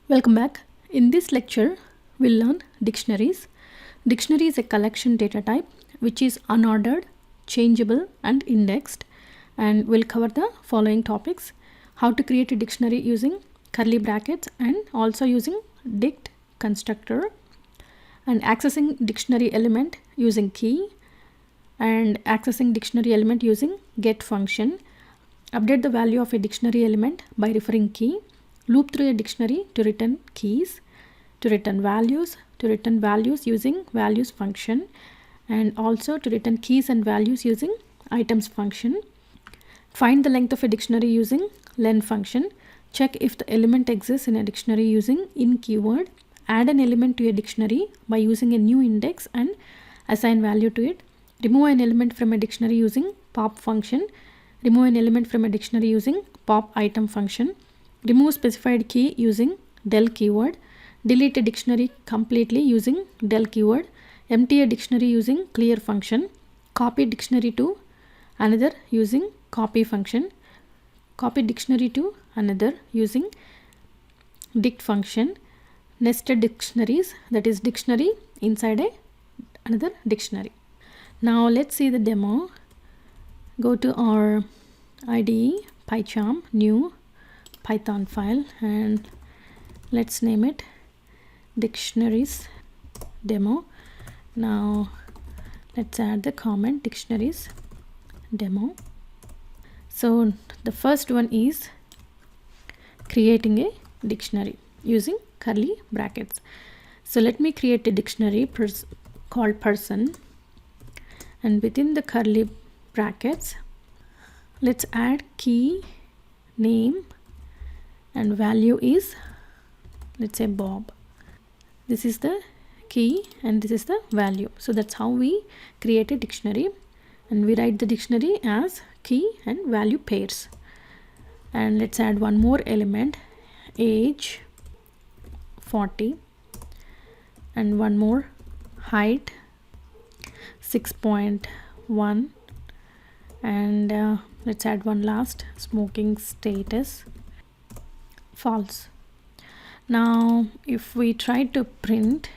Welcome back. In this lecture, we'll learn dictionaries. Dictionary is a collection data type which is unordered, changeable, and indexed. And we'll cover the following topics: how to create a dictionary using curly brackets and also using dict constructor, and accessing dictionary element using key, and accessing dictionary element using get function, update the value of a dictionary element by referring key, loop through a dictionary to return keys, to return values using values function, and also to return keys and values using items function. Find the length of a dictionary using len function. Check if the element exists in a dictionary using in keyword. Add an element to a dictionary by using a new index and assign value to it. Remove an element from a dictionary using pop function. Remove an element from a dictionary using pop item function. Remove specified key using del keyword. Delete a dictionary completely using del keyword. Empty a dictionary using clear function. Copy dictionary to another using copy function. Copy dictionary to another using dict function. Nested dictionaries, that is dictionary inside another dictionary. Now let's see the demo. Go to our IDE, PyCharm, new Python file, and let's name it Dictionaries Demo. Now let's add the comment Dictionaries Demo. So the first one is creating a dictionary using curly brackets. So let me create a dictionary called person, and within the curly brackets let's add key, name, and value is, let's say, Bob. This is the key and this is the value. So that's how we create a dictionary, and we write the dictionary as key and value pairs. And let's add one more element, age 40, and one more, height 6.1, and let's add one last, smoking status false. Now if we try to print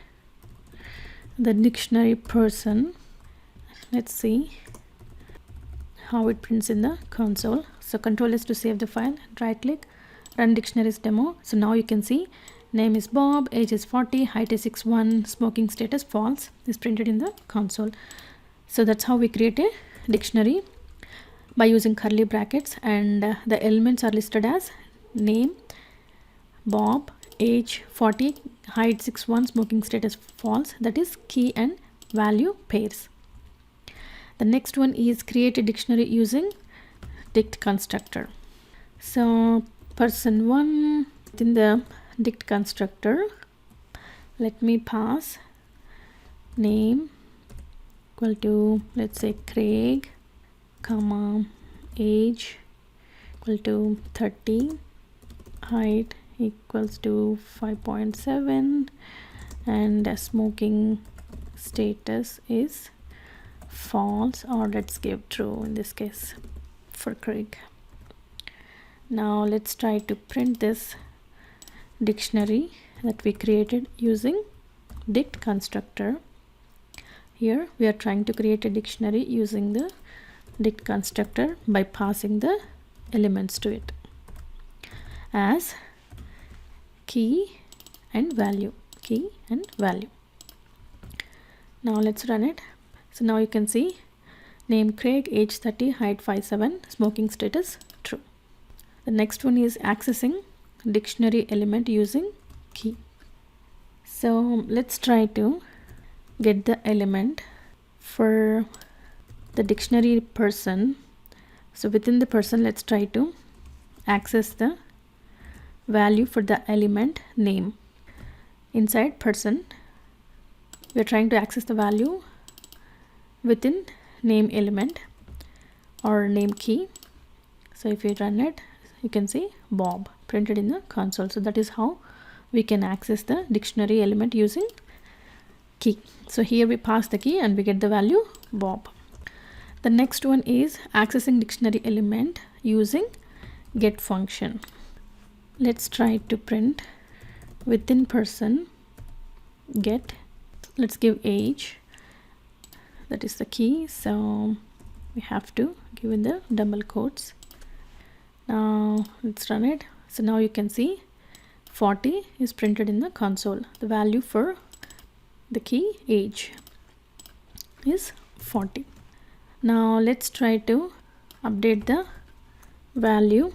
the dictionary person, let's see how it prints in the console. So Control S to save the file, right click, run Dictionaries Demo. So now you can see name is Bob, age is 40, height is 6'1", smoking status false is printed in the console. So that's how we create a dictionary by using curly brackets, and the elements are listed as name Bob, age 40, height 6'1", smoking status false, that is key and value pairs. The next one is create a dictionary using dict constructor. So person 1, within the dict constructor, let me pass name equal to, let's say, Craig, comma, age equal to 30, height equals to 5.7, and smoking status is false, or let's give true in this case for Craig. Now let's try to print this dictionary that we created using dict constructor. Here we are trying to create a dictionary using the dict constructor by passing the elements to it as key and value, key and value. Now let's run it. So now you can see name Craig, age 30, height 5'7", smoking status true. The next one is accessing dictionary element using key. So let's try to get the element for the dictionary person. So within the person, let's try to access the value for the element name. Inside person, we are trying to access the value within name element or name key. So if we run it, you can see Bob printed in the console. So that is how we can access the dictionary element using key. So here we pass the key and we get the value Bob. The next one is accessing dictionary element using get function. Let's try to print within person get, let's give age, that is the key, so we have to give in the double quotes. Now let's run it. So now you can see 40 is printed in the console. The value for the key age is 40. Now let's try to update the value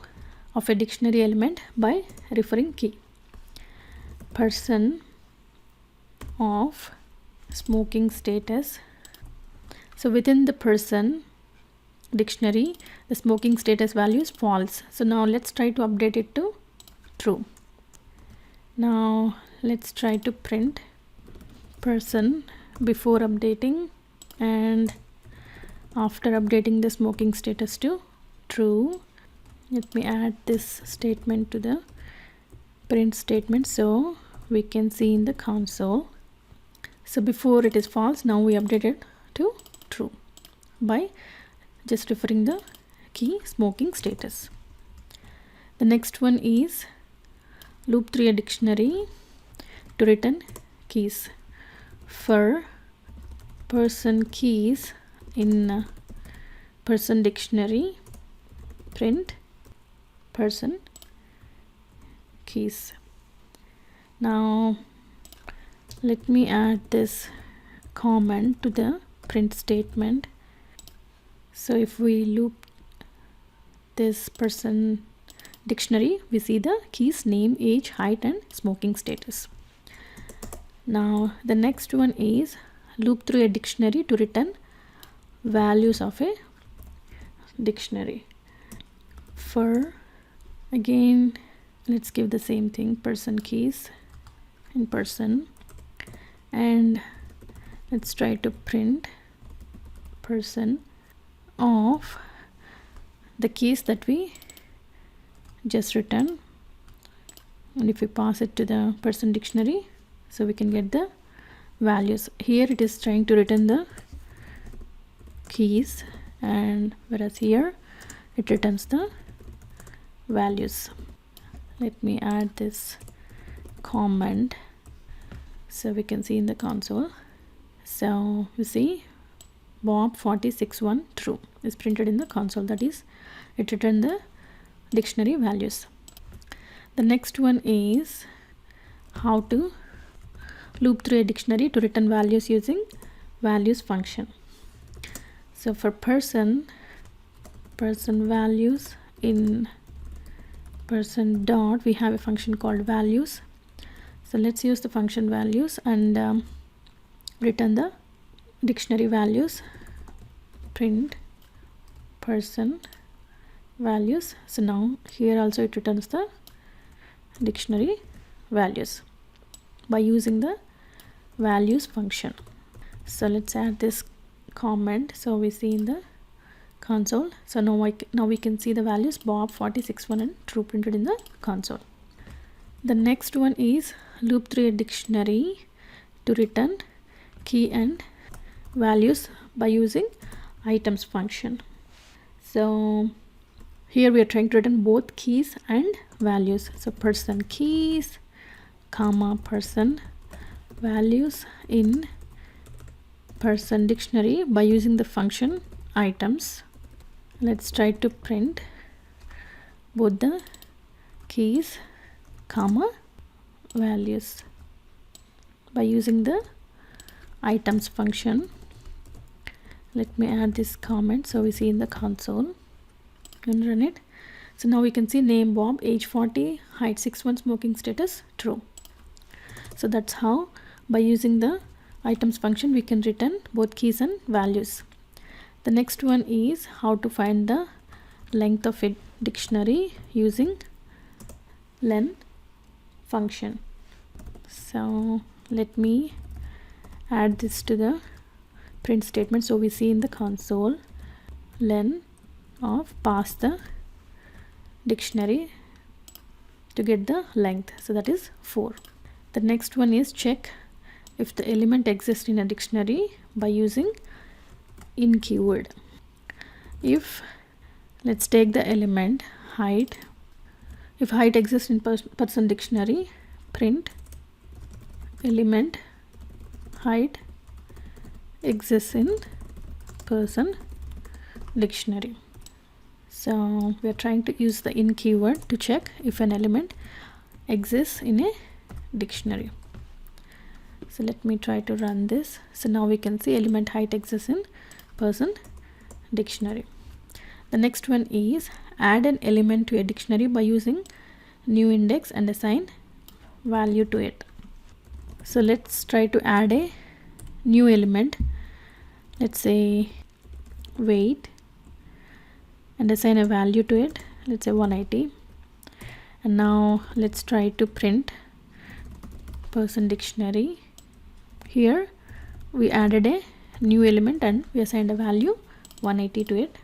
of a dictionary element by referring key. Person of smoking status. So within the person dictionary, the smoking status value is false. So now let's try to update it to true. Now let's try to print person before updating and after updating the smoking status to true. Let me add this statement to the print statement so we can see in the console. So before it is false, now we update it to true by just referring the key smoking status. The next one is loop through a dictionary to return keys. For person keys in person dictionary, print person keys. Now let me add this comment to the print statement. So if we loop this person dictionary, we see the keys name, age, height and smoking status. Now the next one is loop through a dictionary to return values of a dictionary. For again, let's give the same thing, person keys in person, and let's try to print person of the keys that we just written, and if we pass it to the person dictionary, so we can get the values. Here it is trying to return the keys, and whereas here it returns the values. Let me add this comment so we can see in the console. So you see Bob 461 true is printed in the console, that is it returned the dictionary values. The next one is how to loop through a dictionary to return values using values function. So for person values in person dot, we have a function called values. So let's use the function values and return the dictionary values. Print person values. So now here also it returns the dictionary values by using the values function. So let's add this comment so we see in the console. So now we can see the values Bob 461 and true printed in the console. The next one is loop through a dictionary to return key and values by using items function. So here we are trying to return both keys and values. So person keys comma person values in person dictionary by using the function items. Let's try to print both the keys comma values by using the items function. Let me add this comment so we see in the console and run it. So now we can see name Bob, age 40, height 6'1", smoking status true. So that's how by using the items function we can return both keys and values. The next one is how to find the length of a dictionary using len function. So let me add this to the print statement so we see in the console len of pass the dictionary to get the length, so that is 4. The next one is check if the element exists in a dictionary by using in keyword. If let's take the element height, if height exists in person dictionary, print element height exists in person dictionary. So we are trying to use the in keyword to check if an element exists in a dictionary. So let me try to run this. So now we can see element height exists in person dictionary. The next one is add an element to a dictionary by using new index and assign value to it. So let's try to add a new element. Let's say weight, and assign a value to it. Let's say 180. And now let's try to print person dictionary. Here we added a new element and we assigned a value 180 to it.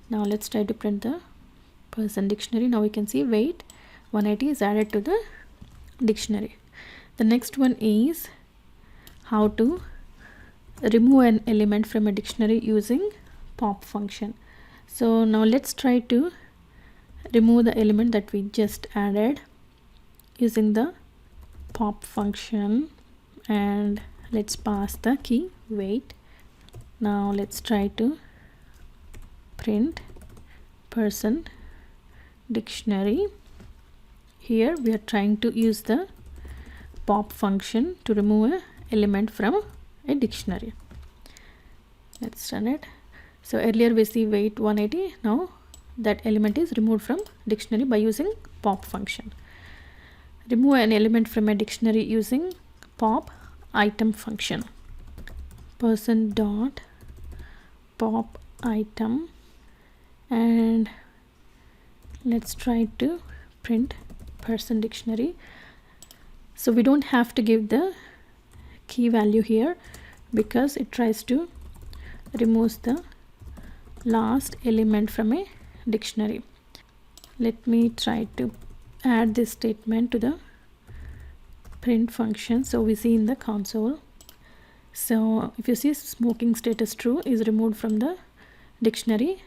Now let's try to print the person dictionary. Now we can see weight 180 is added to the dictionary. The next one is how to remove an element from a dictionary using pop function. So now let's try to remove the element that we just added using the pop function, and let's pass the key weight. Now let's try to print person dictionary. Here we are trying to use the pop function to remove an element from a dictionary. Let's run it. So earlier we see weight 180. Now that element is removed from dictionary by using pop function. Remove an element from a dictionary using pop item function. Person dot pop item, and let's try to print person dictionary. So we don't have to give the key value here because it tries to remove the last element from a dictionary. Let me try to add this statement to the print function. So we see in the console. So if you see smoking status true is removed from the dictionary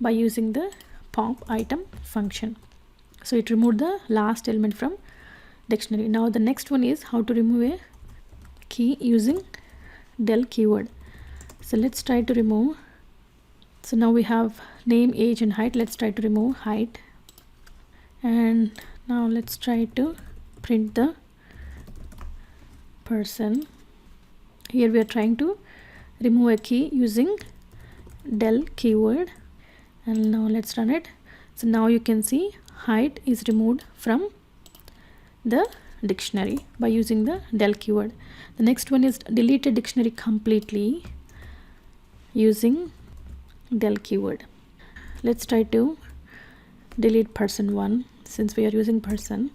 by using the pop item function. So it removed the last element from dictionary. Now the next one is how to remove a key using del keyword. So let's try to remove. So now we have name, age and height. Let's try to remove height. And now let's try to print the person. Here we are trying to remove a key using del keyword, and now let's run it. So now you can see height is removed from the dictionary by using the del keyword. The next one is delete a dictionary completely using del keyword. Let's try to delete person 1 since we are using person,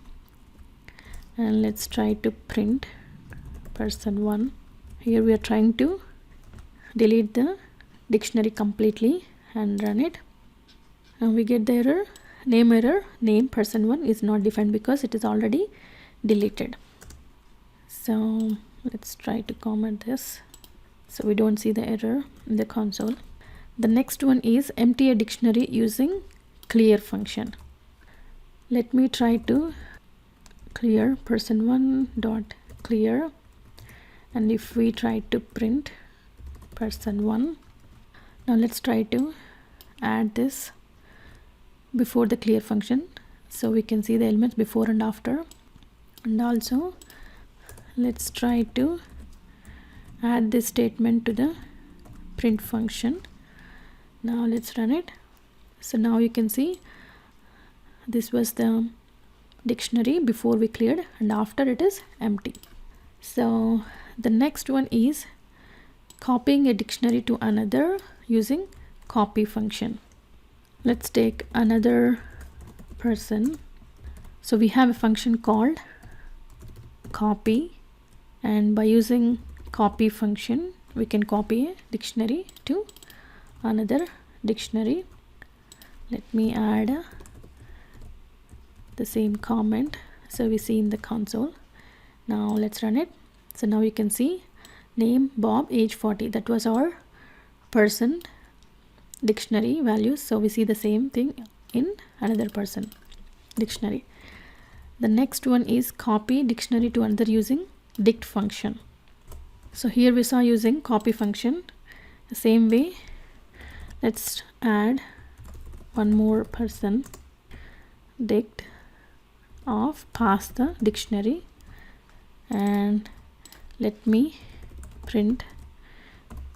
and let's try to print person 1. Here we are trying to delete the dictionary completely and run it, and we get the error, name person 1 is not defined because it is already deleted. So let's try to comment this so we don't see the error in the console. The next one is empty a dictionary using clear function. Let me try to clear person 1 dot clear, and if we try to print person 1, now let's try to add this before the clear function so we can see the elements before and after. And also let's try to add this statement to the print function. Now let's run it. So now you can see this was the dictionary before we cleared, and after it is empty. So the next one is copying a dictionary to another using copy function. Let's take another person. So we have a function called copy, and by using copy function we can copy a dictionary to another dictionary. Let me add the same comment so we see in the console. Now let's run it. So now you can see name Bob, age 40. That was our person dictionary values, so we see the same thing in another person dictionary. The next one is copy dictionary to another using dict function. So here we saw using copy function. The same way, let's add one more person, dict of pass the dictionary, and let me print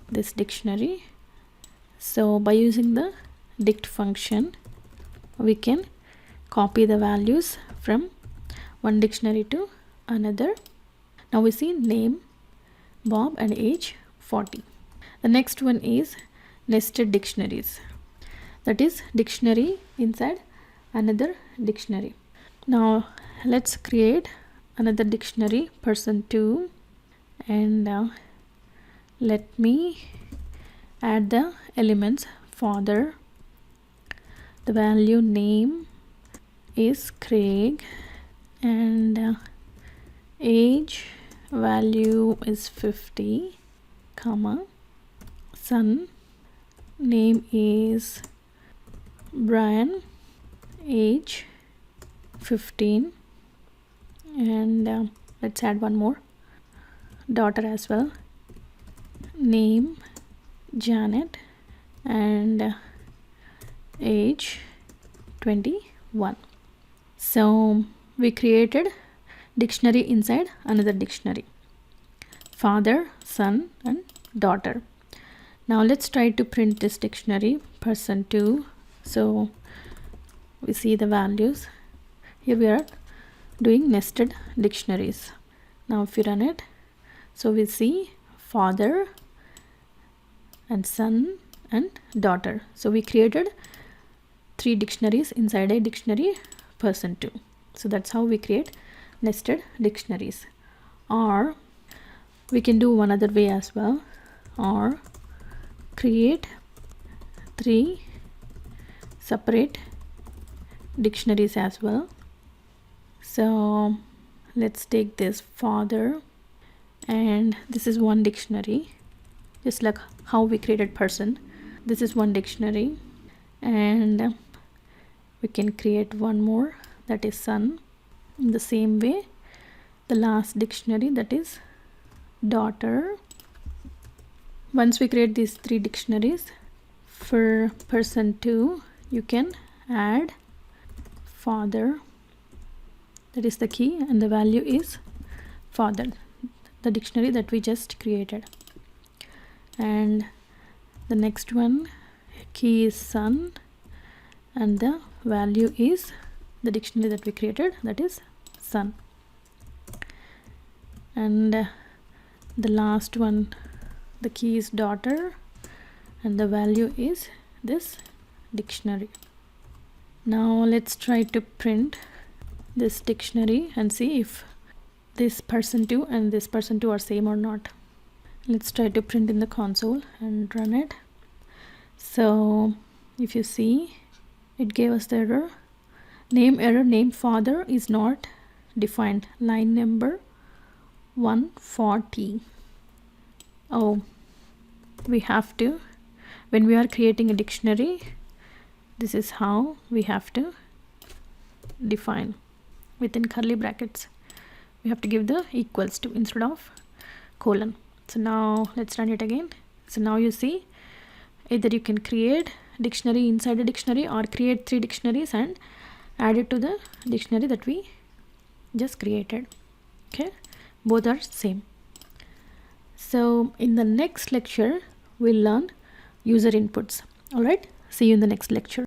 this dictionary. So by using the dict function, we can copy the values from one dictionary to another. Now we see name Bob and age 40. The next one is nested dictionaries. That is dictionary inside another dictionary. Now let's create another dictionary, person 2, and let me add the elements. Father, the value name is Craig, and age value is 50, comma, son name is Brian, age 15, and let's add one more, daughter as well, name Janet, and age 21. So we created dictionary inside another dictionary, father, son, and daughter. Now let's try to print this dictionary, person 2. So we see the values. Here we are doing nested dictionaries. Now if you run it, so we see father and son and daughter. So we created 3 dictionaries inside a dictionary, person 2. So that's how we create nested dictionaries. Or we can do one other way as well, or create 3 separate dictionaries as well. So let's take this father, and this is one dictionary, just like how we created person. This is one dictionary, and we can create one more, that is son. In the same way, the last dictionary, that is daughter. Once we create these 3 dictionaries, for person 2 you can add father, that is the key, and the value is father, the dictionary that we just created. And the next one, key is son, and the value is the dictionary that we created, that is son. And the last one, the key is daughter, and the value is this dictionary. Now let's try to print this dictionary and see if this person 2 and this person 2 are same or not. Let's try to print in the console and run it. So if you see, it gave us the error, name father is not defined, line number 140. Oh, we have to, when we are creating a dictionary, this is how we have to define, within curly brackets we have to give the equals to instead of colon. So now let's run it again. So now you see, either you can create dictionary inside a dictionary, or create 3 dictionaries and add it to the dictionary that we just created. Okay, both are same. So in the next lecture we'll learn user inputs. All right, see you in the next lecture.